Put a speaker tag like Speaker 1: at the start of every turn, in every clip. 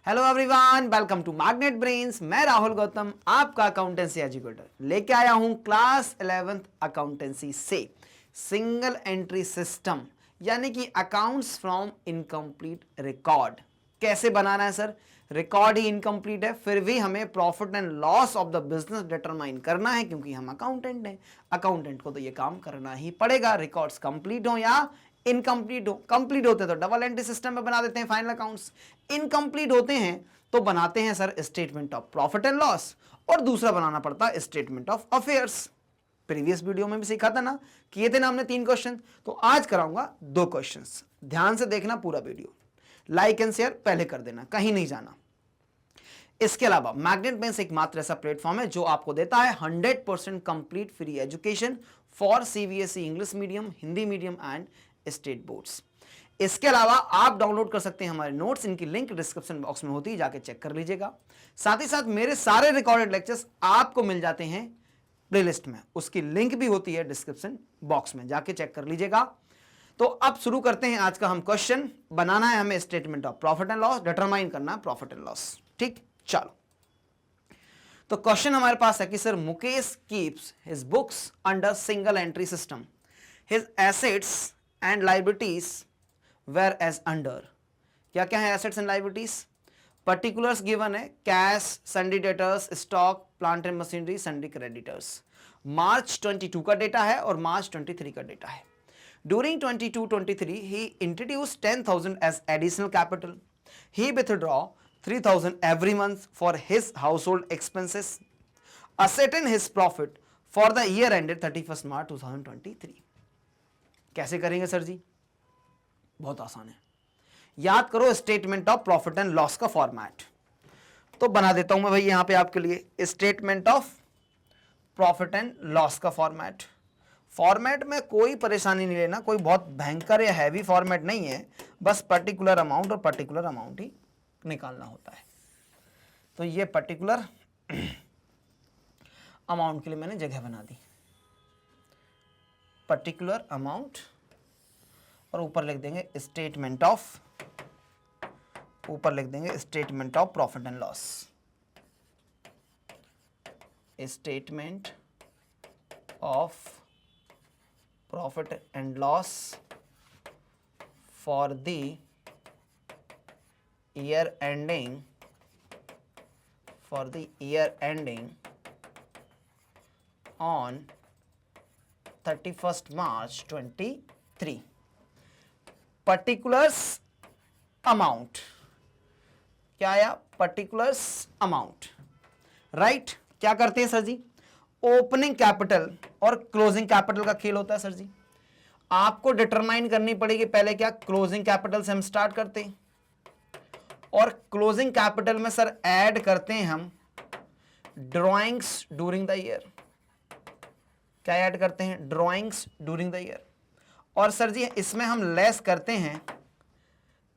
Speaker 1: Hello everyone, welcome to Magnet Brains. मैं राहुल गौतम, आपका accountancy educator, लेके आया हूं क्लास 11th अकाउंटेंसी से सिंगल एंट्री सिस्टम यानी कि अकाउंट्स फ्रॉम इनकम्प्लीट रिकॉर्ड। कैसे बनाना है सर? रिकॉर्ड ही इनकम्प्लीट है, फिर भी हमें profit and loss of the business determine करना है, क्योंकि हम अकाउंटेंट हैं। अकाउंटेंट को तो ये काम करना ही पड़ेगा, रिकॉर्ड्स कंप्लीट हो या इनकम्प्लीट हो। कंप्लीट होते तो डबल एंट्री सिस्टम में बना देते हैं फाइनल अकाउंट्स, इनकम्प्लीट होते हैं तो बनाते हैं sir statement of profit and loss, और दूसरा बनाना पड़ता है statement of affairs. Previous video में भी सीखा था ना, किए थे ना हमने 3 क्वेश्चन, तो आज कराऊंगा 2 क्वेश्चंस। ध्यान से देखना पूरा वीडियो, लाइक एंड शेयर पहले कर देना, कहीं नहीं जाना। इसके अलावा मैग्नेट बेंस एकमात्र ऐसा प्लेटफॉर्म है जो आपको देता है 100% complete free education for CBSE English medium, Hindi medium and state boards. इसके अलावा आप डाउनलोड कर सकते हैं हमारे नोट्स, इनकी लिंक डिस्क्रिप्शन बॉक्स में होती है, जाके चेक कर लीजिएगा। साथ ही साथ मेरे सारे रिकॉर्डेड लेक्चर्स आपको मिल जाते हैं प्लेलिस्ट में, उसकी लिंक भी होती है डिस्क्रिप्शन बॉक्स में, जाके चेक कर लीजिएगा। तो अब शुरू करते हैं आज का हम क्वेश्चन। बनाना है हमें statement of profit and loss, determine करना है प्रॉफिट एंड लॉस। ठीक, चलो। तो क्वेश्चन हमारे पास है कि sir Mukesh keeps his books under single entry system, his assets and liabilities were as under. क्या क्या है assets and liabilities? Particulars given है, cash, sundry debtors, stock, plant and machinery, sundry creditors. March 22 का data है और मार्च 23 का data है। During 22-23 he introduced 10,000 as additional capital. He withdraw 3,000 every month for his household expenses. Ascertain his profit for the year ended 31st March 2023. कैसे करेंगे sir जी? बहुत आसान है, याद करो statement of profit and loss का फॉर्मेट। तो बना देता हूं मैं भाई यहां पे आपके लिए statement of profit and loss का फॉर्मेट। फॉर्मेट में कोई परेशानी नहीं लेना, कोई बहुत भयंकर या हैवी फॉर्मेट नहीं है, बस पर्टिकुलर अमाउंट और पर्टिकुलर अमाउंट ही निकालना होता है। तो ये पर्टिकुलर अमाउंट के लिए मैंने जगह बना दी, पर्टिकुलर अमाउंट, और ऊपर लिख देंगे स्टेटमेंट ऑफ, ऊपर लिख देंगे statement of profit and loss, statement of profit and loss for the year ending on 31st March 23। particulars amount क्या आया? particulars amount, right. क्या करते हैं सर जी? ओपनिंग कैपिटल और क्लोजिंग कैपिटल का खेल होता है सर जी। आपको डिटरमाइन करनी पड़ेगी पहले क्या, क्लोजिंग कैपिटल से हम स्टार्ट करते हैं, और क्लोजिंग कैपिटल में सर ऐड करते हैं हम ड्रॉइंग्स ड्यूरिंग द ईयर। क्या ऐड करते हैं? Drawings during the year. और सर जी इसमें हम लेस करते हैं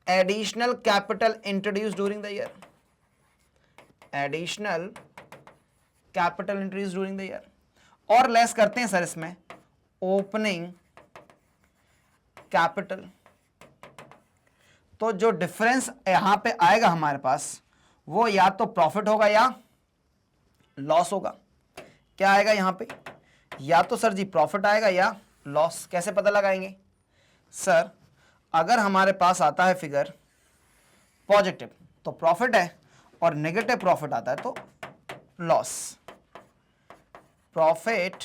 Speaker 1: additional capital introduce during the year, additional capital introduce during the year, और लेस करते हैं सर इसमें ओपनिंग कैपिटल। तो जो डिफरेंस यहां पे आएगा हमारे पास, वो या तो प्रॉफिट होगा या लॉस होगा। क्या आएगा यहां पे? या तो सर जी प्रॉफिट आएगा या लॉस। कैसे पता लगाएंगे सर? अगर हमारे पास आता है फिगर पॉजिटिव तो प्रॉफिट है, और नेगेटिव प्रॉफिट आता है तो लॉस। प्रॉफिट,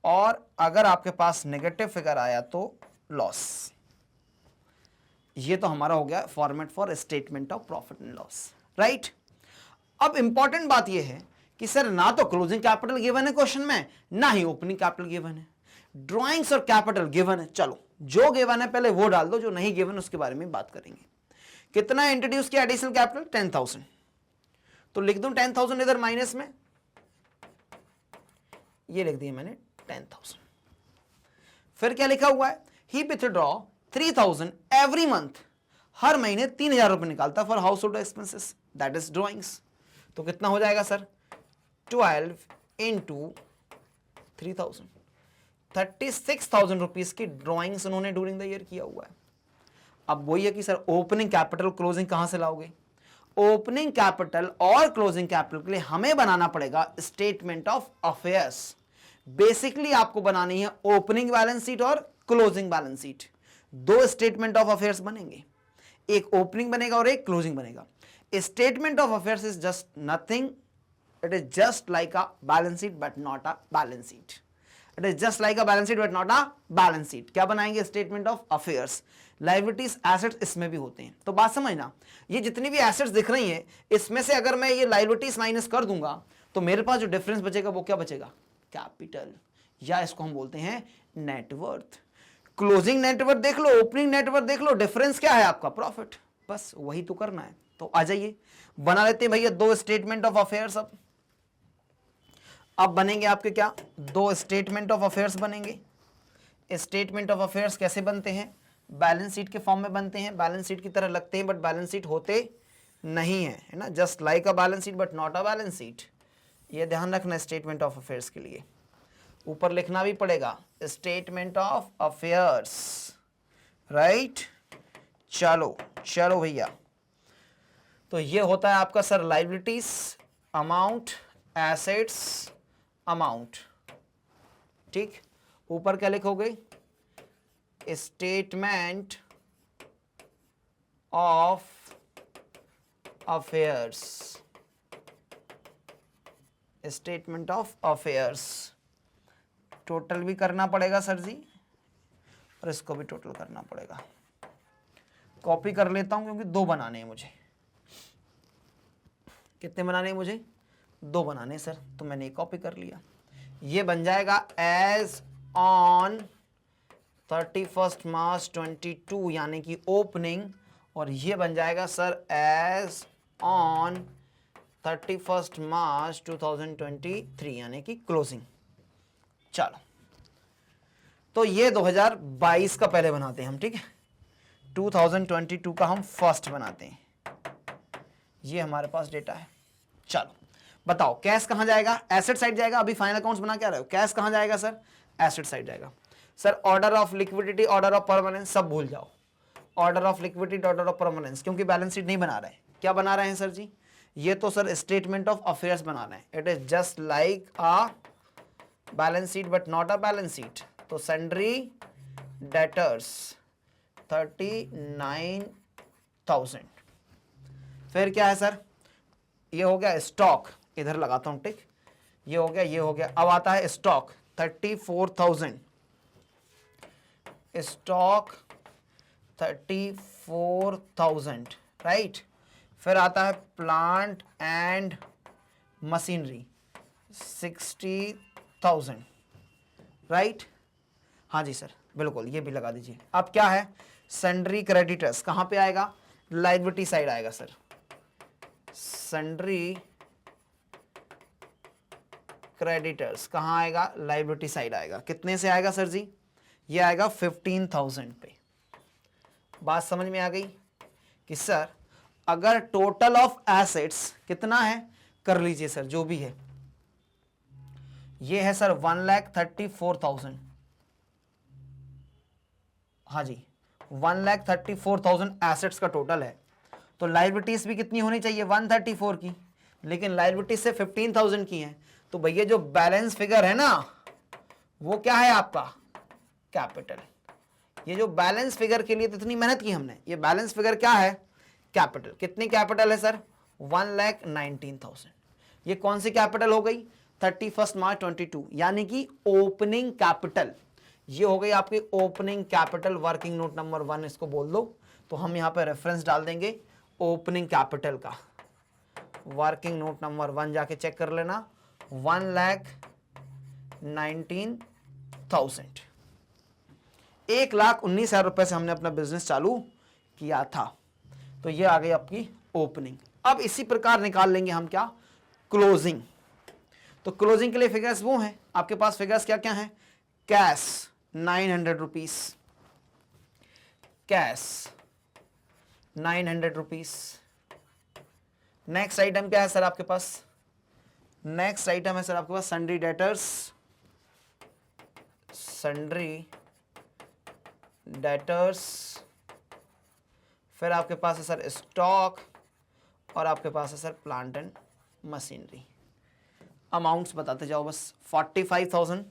Speaker 1: और अगर आपके पास नेगेटिव फिगर आया तो लॉस। ये तो हमारा हो गया format for statement of profit and loss, right. अब इंपॉर्टेंट बात यह है कि सर ना तो क्लोजिंग कैपिटल गिवन है क्वेश्चन में, ना ही ओपनिंग कैपिटल गिवन है, ड्रॉइंग्स और कैपिटल गिवन है। चलो जो गिवन है पहले वो डाल दो, जो नहीं गिवन उसके बारे में बात करेंगे। कितना इंट्रोड्यूस किया एडिशनल कैपिटल? 10,000। तो लिख दूं 10,000 इधर माइनस में, ये लिख दिया मैंने 10,000। फिर क्या लिखा हुआ है? ही विथड्रॉ 3,000 एवरी मंथ, हर महीने 3,000 रुपए निकालता for house hold expenses, that is drawings. तो कितना हो जाएगा सर? 12 इंटू 3,000, 36,000 रुपीज की ड्रॉइंग्स उन्होंने ड्यूरिंग द ईयर किया हुआ है। अब वही है कि सर ओपनिंग कैपिटल क्लोजिंग कहां से लाओगे? ओपनिंग कैपिटल और क्लोजिंग कैपिटल के लिए हमें बनाना पड़ेगा स्टेटमेंट ऑफ अफेयर्स। बेसिकली आपको बनानी है ओपनिंग बैलेंस शीट और क्लोजिंग बैलेंस शीट, दो स्टेटमेंट ऑफ अफेयर्स बनेंगे, एक ओपनिंग बनेगा और एक क्लोजिंग बनेगा। Statement of affairs is just nothing, it is just like a balance sheet but not a balance sheet. It is just like a balance sheet but not a balance sheet. क्या बनाएंगे? Statement of affairs. Liabilities assets इसमें भी होते हैं, तो बात समझना, ये जितनी भी एसेट्स दिख रही हैं इसमें से अगर मैं ये लायबिलिटीज माइनस कर दूंगा तो मेरे पास जो डिफरेंस बचेगा वो क्या बचेगा? कैपिटल, या इसको हम बोलते हैं नेटवर्थ। क्लोजिंग नेटवर्थ देख लो, ओपनिंग नेटवर्थ देख लो, डिफरेंस क्या है आपका? प्रॉफिट। बस वही तो करना है। तो आ जाइए बना लेते हैं भैया दो स्टेटमेंट ऑफ अफेयर्स। अब बनेंगे आपके क्या? दो स्टेटमेंट ऑफ अफेयर्स बनेंगे। स्टेटमेंट ऑफ अफेयर्स कैसे बनते हैं? बैलेंस शीट के फॉर्म में बनते हैं, बैलेंस शीट की तरह लगते हैं बट बैलेंस शीट होते नहीं है ना, just like a balance sheet but not a balance sheet. ये ध्यान रखना स्टेटमेंट ऑफ अफेयर्स के लिए, ऊपर लिखना भी पड़ेगा स्टेटमेंट ऑफ अफेयर्स, राइट। चलो चलो भैया, तो ये होता है आपका sir liabilities amount, assets amount, ठीक। ऊपर क्या लिखोगे? Statement of affairs, statement of affairs. Total भी करना पड़ेगा सर जी, और इसको भी टोटल करना पड़ेगा। कॉपी कर लेता हूं क्योंकि दो बनाने हैं मुझे। कितने बनाने हैं मुझे? दो बनाने सर, तो मैंने कॉपी कर लिया। ये बन जाएगा एज ऑन 31 मार्च 22 यानी कि ओपनिंग, और ये बन जाएगा सर एज ऑन 31 मार्च 2023 यानी कि क्लोजिंग। चलो, तो ये 2022 का पहले बनाते हैं हम, ठीक है। 2022 का हम फर्स्ट बनाते हैं। ये हमारे पास डेटा है। चलो बताओ, कैश कहां जाएगा? एसेट साइड जाएगा। अभी फाइनल अकाउंट्स बना क्या रहे हो? कैश कहां जाएगा सर? एसेट साइड जाएगा। Sir order of liquidity, order of permanence सब भूल जाओ। Order of liquidity, order of permanence, क्योंकि बैलेंस शीट नहीं बना रहे हैं। क्या बना रहे हैं सर जी? ये तो सर स्टेटमेंट ऑफ अफेयर्स बना रहे हैं। It is just like a balance sheet but not a balance sheet. तो सन्ड्री डेटर्स 39,000। फिर क्या है सर? ये हो गया स्टॉक, इधर लगाता हूं टिक। ये हो गया, ये हो गया। अब आता है स्टॉक 34,000। Stock 34,000, right. फिर आता है प्लांट एंड मशीनरी 60,000, राइट। हाँ जी सर, बिल्कुल, ये भी लगा दीजिए। अब क्या है? सन्ड्री क्रेडिटर्स कहां पे आएगा? लायबिलिटी साइड आएगा सर। सन्ड्री क्रेडिटर्स कहां आएगा? लायबिलिटी साइड आएगा। कितने से आएगा सर जी? ये आएगा 15,000 पे। बात समझ में आ गई कि सर अगर टोटल ऑफ एसेट्स कितना है, कर लीजिए सर जो भी है। ये है सर 1,34,000। हाँ जी, 1,34,000 एसेट्स का टोटल है। तो लायबिलिटीज भी कितनी होनी चाहिए? 134 की, लेकिन लायबिलिटीज से 15,000 की है। तो भैया जो बैलेंस फिगर है ना, वो क्या है आपका? कैपिटल। ये जो बैलेंस फिगर के लिए तो इतनी मेहनत की हमने, ये बैलेंस फिगर क्या है? कैपिटल। कितनी कैपिटल है सर? 1,19,000। ये कौन सी कैपिटल हो गई? 31 मार्च 22 यानी कि ओपनिंग कैपिटल। ये हो गई आपकी opening capital. Working note number 1 इसको बोल दो। तो हम यहां पे रेफरेंस डाल देंगे ओपनिंग कैपिटल का। वर्किंग नोट नंबर 1 जाके चेक कर लेना। 1,19,000, 1,19,000 रुपए से हमने अपना बिजनेस चालू किया था। तो ये आ गई आपकी ओपनिंग। अब इसी प्रकार निकाल लेंगे हम क्या? क्लोजिंग। तो क्लोजिंग के लिए फिगर्स वो हैं आपके पास। फिगर्स क्या क्या हैं? Cash 900 rupees, cash 900 rupees. Next item क्या है सर आपके पास? नेक्स्ट आइटम है सर आपके पास सन्ड्री डेटर्स, सन्ड्री डेटर्स फिर आपके पास है सर स्टॉक, और आपके पास है sir plant and machinery. Amounts बताते जाओ बस। 45,000,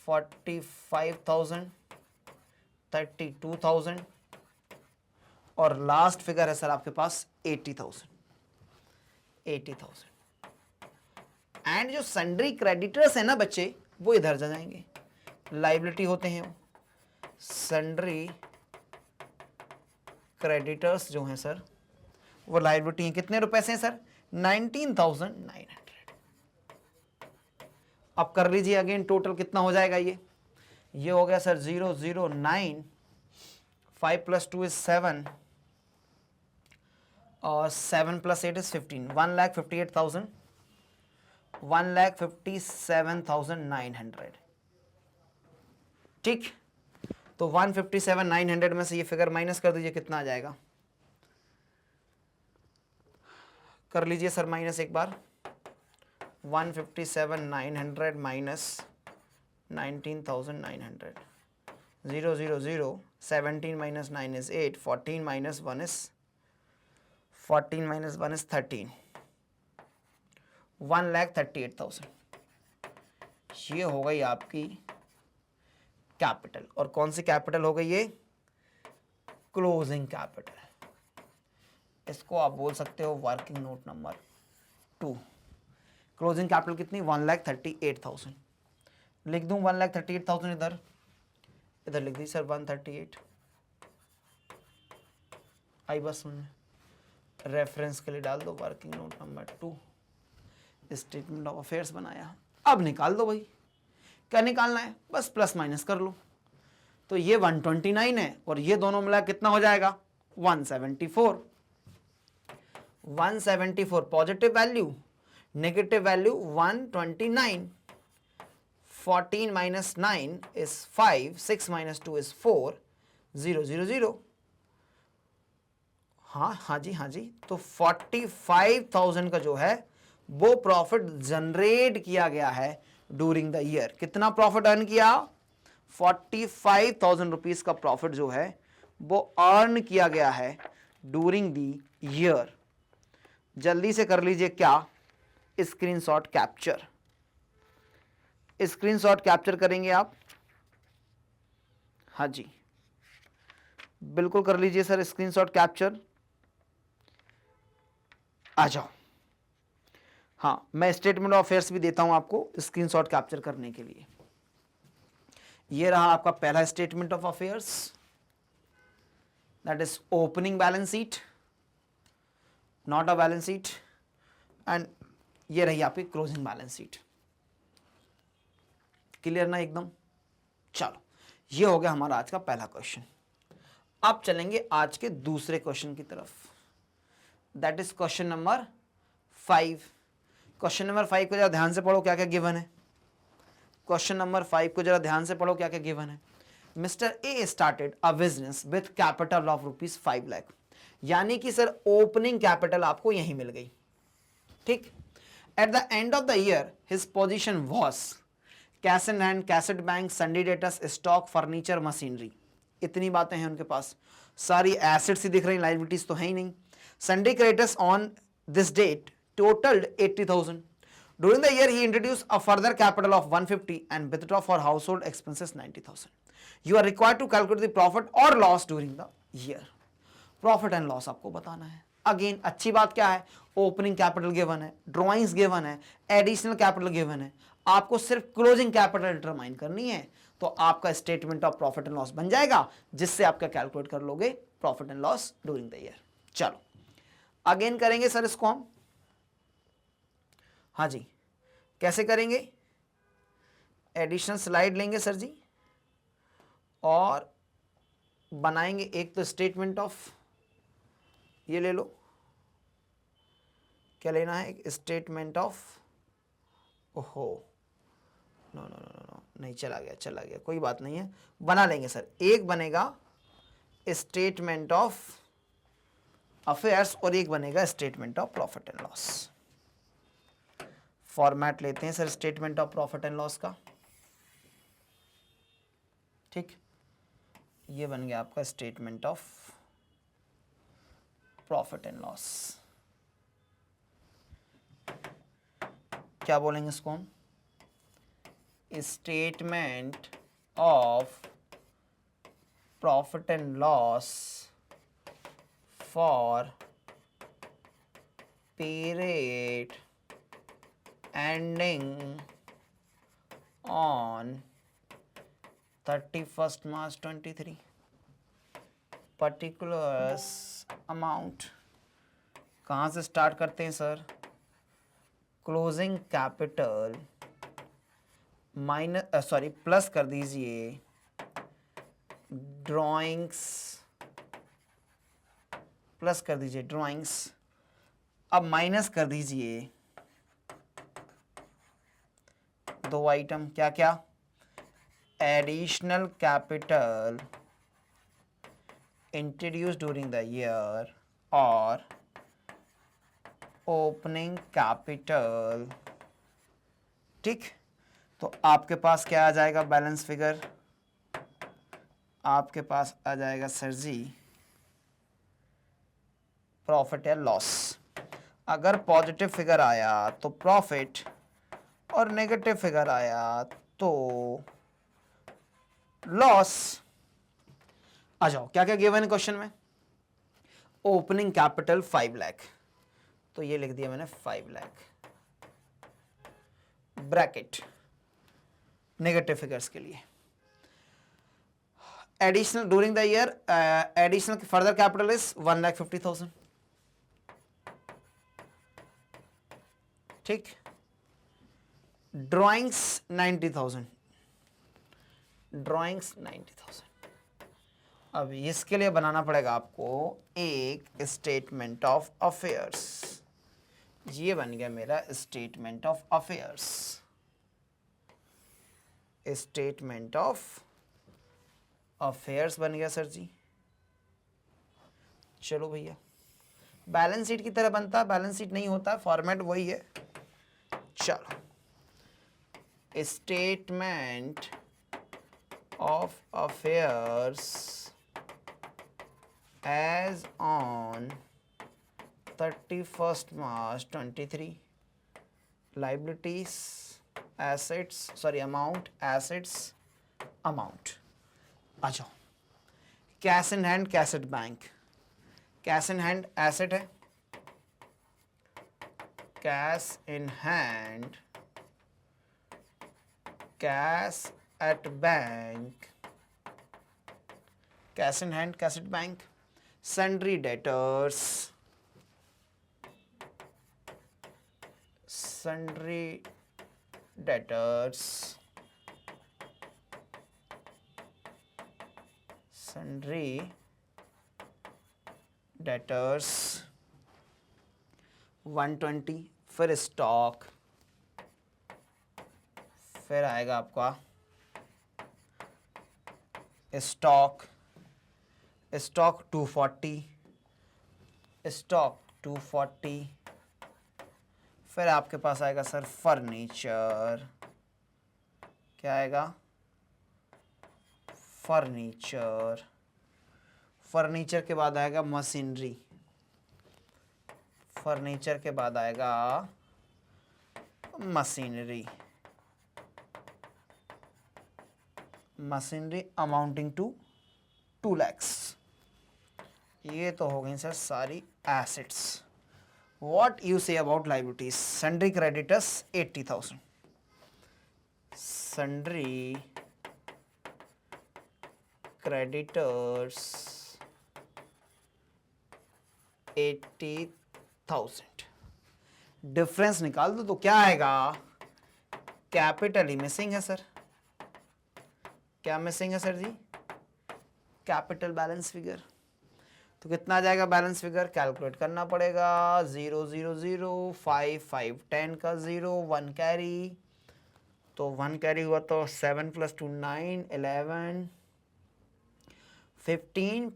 Speaker 1: 45,000, 32,000, और लास्ट फिगर है सर आपके पास 80,000, 80,000। एंड जो सन्ड्री क्रेडिटर्स है ना बच्चे, वो इधर जा जाएंगे, लाइबिलिटी होते हैं वो। सन्ड्री क्रेडिटर्स जो हैं सर, वो लाइबिलिटी हैं। कितने रुपए से हैं सर? 19,900। अब कर लीजिए अगेन, टोटल कितना हो जाएगा ये हो गया सर 009, 5 + 2 = 7, और 7 + 8 = 15, 1,58,000, 1,57,900। ठीक, तो 157,900 में से ये फिगर माइनस कर दीजिए, कितना आ जाएगा? कर लीजिए सर माइनस एक बार। 157,900 माइनस 19,900, 0 0 0, 17 - 9 is 8, 14 - 1 is 13, 1,38,000। ये हो गई आपकी कैपिटल। और कौन सी कैपिटल हो गई ये? Closing capital. इसको आप बोल सकते हो working note number 2। Closing capital कितनी? 1,38,000। लिख दूं 1,38,000 इधर लिख दी सर 138। आई बस सुनने, रेफरेंस के लिए डाल दो working note number 2। Statement of affairs बनाया। अब निकाल दो भाई, क्या निकालना है? बस प्लस माइनस कर लो। तो ये 129 है, और ये दोनों मिला कितना हो जाएगा? 174। 174 positive value, negative value 129। 14 - 9 is 5, 6 - 2 is 4, 0 0 0। हाँ जी। तो 45,000 का जो है वो प्रॉफिट जनरेट किया गया है ड्यूरिंग द ईयर। कितना प्रॉफिट अर्न किया? 45,000 रुपीज का प्रॉफिट जो है वो अर्न किया गया है ड्यूरिंग द ईयर। जल्दी से कर लीजिए क्या? Screenshot capture. स्क्रीनशॉट कैप्चर करेंगे आप? हाँ जी, बिल्कुल कर लीजिए सर स्क्रीनशॉट कैप्चर। आ जाओ। हाँ, मैं स्टेटमेंट ऑफ अफेयर्स भी देता हूं आपको स्क्रीनशॉट कैप्चर करने के लिए। ये रहा आपका पहला statement of affairs, that is opening balance sheet, not a balance sheet. And ये रही आपकी क्लोजिंग बैलेंस शीट। क्लियर ना एकदम? चलो, ये हो गया हमारा आज का पहला क्वेश्चन। अब चलेंगे आज के दूसरे क्वेश्चन की तरफ, that is question number 5। Question number 5 को जरा ध्यान से पढ़ो, क्या क्या गिवन है। क्वेश्चन नंबर 5 को जरा ध्यान से पढ़ो, क्या क्या गिवन है। Mister A started a business with capital of ₹5 lakh. यानी कि सर ओपनिंग कैपिटल आपको यहीं मिल गई। ठीक, at the end of the year his position was cash in hand, cassette bank, सन्डी debtors, stock, furniture, machinery. इतनी बातें हैं उनके पास। सारी एसेट्स ही दिख रही, लाइबिलिटीज तो है ही नहीं। Sundry creditors on this date totaled 80,000. During the year, he introduced a further capital of 150 and withdraw for household expenses 90,000. You are required to calculate the profit or loss during the year. Profit and loss आपको बताना है। Again अच्छी बात क्या है? Opening capital given है, drawings given है, additional capital given है। आपको सिर्फ क्लोजिंग कैपिटल डिटरमाइन करनी है, तो आपका statement of profit and loss बन जाएगा, जिससे आपका कैलकुलेट कर लोगे profit and loss during the year. चलो अगेन करेंगे सर इसको हम। हाँ जी, कैसे करेंगे? एडिशनल स्लाइड लेंगे सर जी, और बनाएंगे एक तो स्टेटमेंट ऑफ, ये ले लो, क्या लेना है? एक स्टेटमेंट ऑफ, ओहो नो नो नो नो, नहीं चला गया, कोई बात नहीं है, बना लेंगे सर। एक बनेगा स्टेटमेंट ऑफ अफेयर्स और एक बनेगा statement of profit and loss. Format लेते हैं sir statement of profit and loss का। ठीक, ये बन गया आपका statement of profit and loss. क्या बोलेंगे इसको हम? Statement of profit and loss for period ending on 31st March 23. Particulars amount कहाँ से स्टार्ट करते हैं sir? Closing capital minus plus कर दीजिए ड्राइंग्स, प्लस कर दीजिए ड्राइंग्स, अब माइनस कर दीजिए दो आइटम, क्या क्या? Additional capital introduce during the year और ओपनिंग कैपिटल। ठीक, तो आपके पास क्या आ जाएगा बैलेंस फिगर? आपके पास आ जाएगा सर जी प्रॉफिट या लॉस। अगर पॉजिटिव फिगर आया तो प्रॉफिट और नेगेटिव फिगर आया तो लॉस। आ जाओ, क्या क्या गिवन है क्वेश्चन में? ओपनिंग कैपिटल 5 लाख, तो ये लिख दिया मैंने 5 लाख ब्रैकेट नेगेटिव फिगर्स के लिए। Additional during the year additional further capital is 1,50,000। ठीक, ड्राइंग्स 90,000, ड्राइंग्स 90,000। अब इसके लिए बनाना पड़ेगा आपको एक स्टेटमेंट ऑफ अफेयर्स। ये बन गया मेरा statement of affairs, statement of affairs बन गया सर जी। चलो भैया, बैलेंस शीट की तरह बनता, बैलेंस शीट नहीं होता, फॉर्मेट वही है। चलो, statement of affairs as on 31st March 23, liabilities, assets, amount, assets, amount। आ जाओ, cash in hand, cash at bank. Cash in hand asset है, cash in hand, cash at bank, cash in hand, cash at bank. Sundry debtors, sundry debtors, sundry debtors 120। फिर stock, फिर आएगा आपका stock, stock 240, stock 240। फिर आपके पास आएगा sir furniture, क्या आएगा? फर्नीचर। फर्नीचर के बाद आएगा मशीनरी, फर्नीचर के बाद आएगा machinery, machinery amounting to 2 lakhs। ये तो हो गई सर सारी assets. What you say about liabilities? Sundry creditors 80,000. Sundry creditors 80,000। Difference निकाल दो तो क्या आएगा? कैपिटल ही मिसिंग है सर। क्या मिसिंग है sir ji? Capital balance figure. तो कितना आ जाएगा बैलेंस फिगर? कैलकुलेट करना पड़ेगा। 0 0 0 5 5 10 का 0 1 कैरी, तो 1 कैरी हुआ तो 7 + 2 9 11 15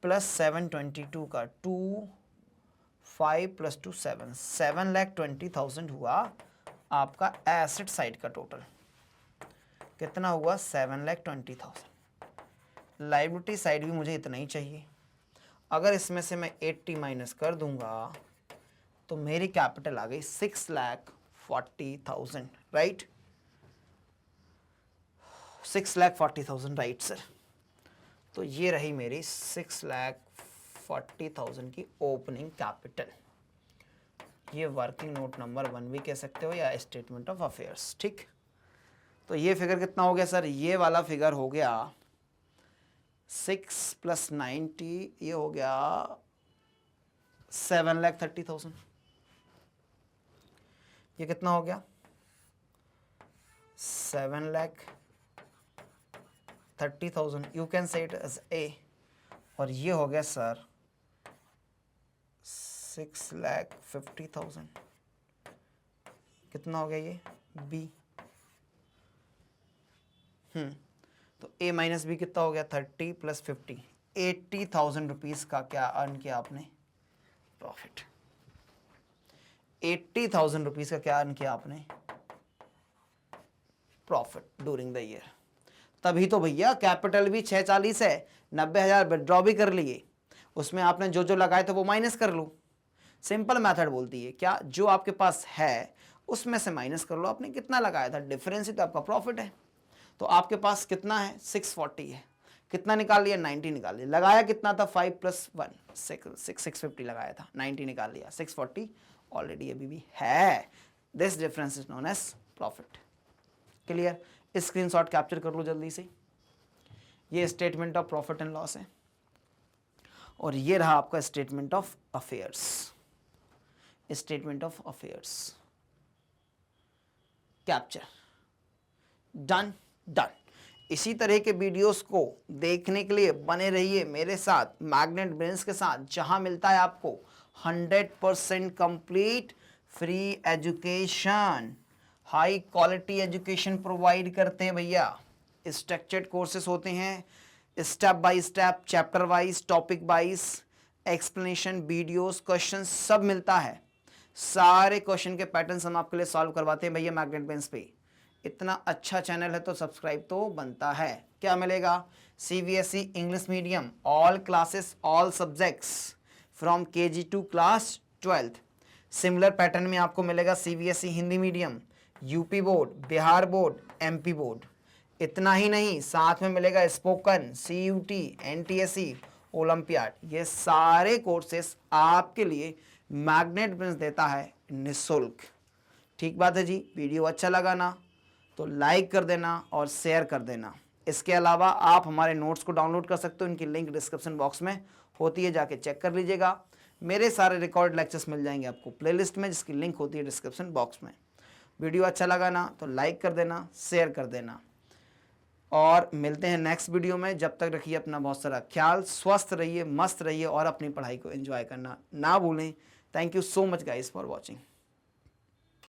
Speaker 1: + 7 22 का 2 5 + 2 7 7,20,000 हुआ आपका एसेट साइड का टोटल। कितना हुआ? 7,20,000। लायबिलिटी साइड भी मुझे इतना ही चाहिए। अगर इसमें से मैं 80 माइनस कर दूंगा तो मेरी कैपिटल आ गई 6,40,000, राइट, 6,40,000, राइट सर। तो ये रही मेरी 6,40,000 की ओपनिंग कैपिटल। ये वर्किंग नोट नंबर 1 भी कह सकते हो या स्टेटमेंट ऑफ अफेयर्स, ठीक। तो ये फिगर कितना हो गया सर? ये वाला फिगर हो गया 6 + 90, ये हो गया 7,30,000। ये कितना हो गया? 7,30,000, you can say it as A. और ये हो गया सर 6,50,000। कितना हो गया ये? बी। तो ए माइनस बी कितना हो गया? 30 + 50, 80,000 रुपीज का क्या अर्न किया आपने? प्रॉफिट। 80,000 रुपीज का क्या अर्न किया आपने? Profit during the year. तभी तो भैया कैपिटल भी 640 है, 90,000 विड्रॉ भी कर लिए, उसमें आपने जो जो लगाए थे वो माइनस कर लो। सिंपल मेथड बोलती है क्या, जो आपके पास है उसमें से माइनस कर लो आपने कितना लगाया था, डिफरेंस ही तो आपका प्रॉफिट है। तो आपके पास कितना है? 640 है, कितना निकाल लिया? 90 निकाल लिया। लगाया कितना था? 5 + 1 650 लगाया था, 90 निकाल लिया, 640 ऑलरेडी अभी भी है। This difference is known as profit. Clear? Screenshot capture कर लो जल्दी से। ये statement of profit and loss है और ये रहा आपका statement of affairs. Statement of affairs capture, done done. इसी तरह के वीडियोस को देखने के लिए बने रहिए मेरे साथ मैग्नेट ब्रेन्स के साथ, जहां मिलता है आपको 100% complete free education. High quality education provide करते हैं भैया। स्ट्रक्चर्ड कोर्सेस होते हैं, step by step, chapter wise, topic wise, explanation, videos, question सब मिलता है। सारे क्वेश्चन के पैटर्न्स हम आपके लिए सॉल्व करवाते हैं भैया मैग्नेट ब्रेन्स पे। इतना अच्छा चैनल है तो सब्सक्राइब तो बनता है। क्या मिलेगा? CBSE English medium, all classes, all subjects from KG to class 12th। Similar pattern में आपको मिलेगा CBSE Hindi medium, UP board, Bihar board, MP board. इतना ही नहीं, साथ में मिलेगा स्पोकन, CUT, NTSE, ओलंपियाड। ये सारे कोर्सेस आपके लिए मैग्नेट ब्रेन्स देता है निःशुल्क। ठीक बात है जी। वीडियो अच्छा लगा ना तो लाइक कर देना और शेयर कर देना। इसके अलावा आप हमारे नोट्स को डाउनलोड कर सकते हो, इनकी लिंक डिस्क्रिप्शन बॉक्स में होती है, जाके चेक कर लीजिएगा। मेरे सारे रिकॉर्ड लेक्चर्स मिल जाएंगे आपको प्लेलिस्ट में, जिसकी लिंक होती है डिस्क्रिप्शन बॉक्स में। वीडियो अच्छा लगा ना तो लाइक कर देना, शेयर कर देना और मिलते हैं नेक्स्ट वीडियो में। जब तक रखिए अपना बहुत सारा ख्याल, स्वस्थ रहिए, मस्त रहिए और अपनी पढ़ाई को एंजॉय करना ना भूलें। Thank you so much guys for watching.